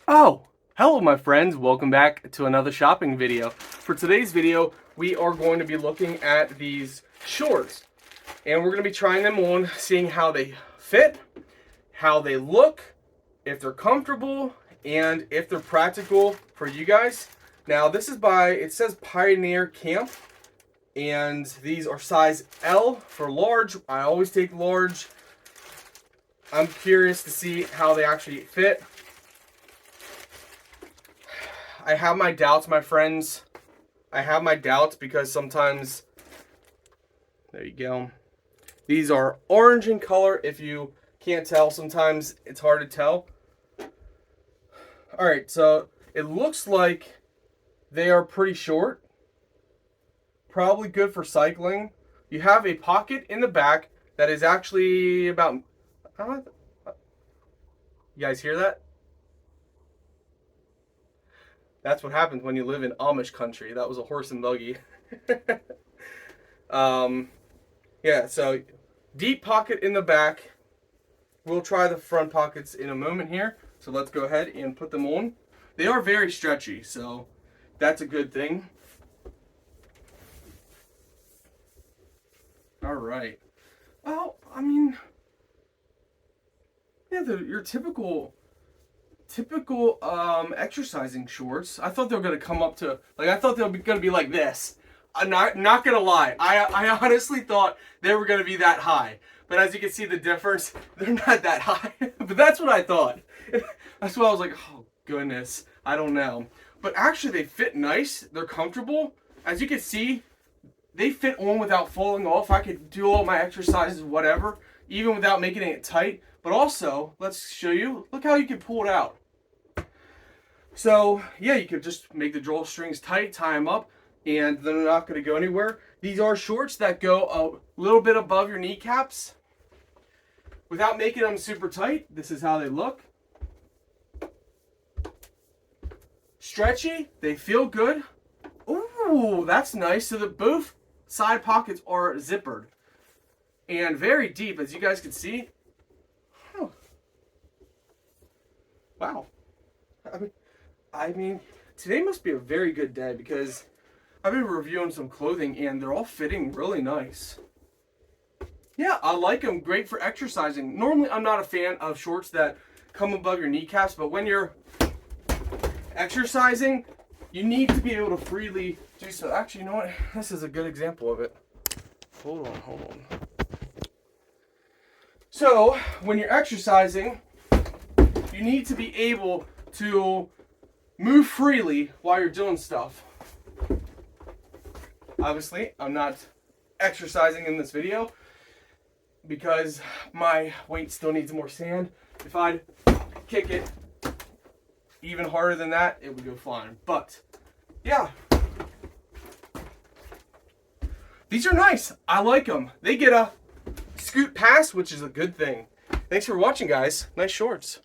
Oh, hello my friends, welcome back to another shopping video. For today's video, we are going to be looking at these shorts. And we're going to be trying them on, seeing how they fit, how they look, if they're comfortable, and if they're practical for you guys. Now this is by, it says Pioneer Camp, and these are size L for large. I always take large. I'm curious to see how they actually fit. I have my doubts, my friends. I have my doubts because sometimes, there you go. These are orange in color. If you can't tell, sometimes it's hard to tell. All right, so it looks like they are pretty short. Probably good for cycling. You have a pocket in the back that is actually about, you guys hear that? That's what happens when you live in Amish country. That was a horse and buggy. Yeah, so deep pocket in the back. We'll try the front pockets in a moment here. So let's go ahead and put them on. They are very stretchy, so that's a good thing. All right. Well, I mean, yeah, your typical exercising shorts. I thought they were gonna come up to, like, I thought they were gonna be like this. I'm not gonna lie. I honestly thought they were gonna be that high. But as you can see the difference, they're not that high. But that's what I thought. That's why I was like, oh goodness, I don't know. But actually they fit nice. They're comfortable. As you can see, they fit on without falling off. I could do all my exercises, whatever, even without making it tight. But also, let's show you, look how you can pull it out. So, yeah, you could just make the drawstrings tight, tie them up, and they're not going to go anywhere. These are shorts that go a little bit above your kneecaps. Without making them super tight, this is how they look. Stretchy, they feel good. Ooh, that's nice. So that both side pockets are zippered. And very deep, as you guys can see. Huh. Wow. I mean, today must be a very good day because I've been reviewing some clothing and they're all fitting really nice. Yeah, I like them. Great for exercising. Normally, I'm not a fan of shorts that come above your kneecaps, but when you're exercising, you need to be able to freely do so. Actually, you know what? This is a good example of it. Hold on. So, when you're exercising, you need to be able to move freely while you're doing stuff. Obviously, I'm not exercising in this video because my weight still needs more sand. If I'd kick it even harder than that, it would go flying. But, yeah. These are nice. I like them. They get a scoot past, which is a good thing. Thanks for watching, guys. Nice shorts.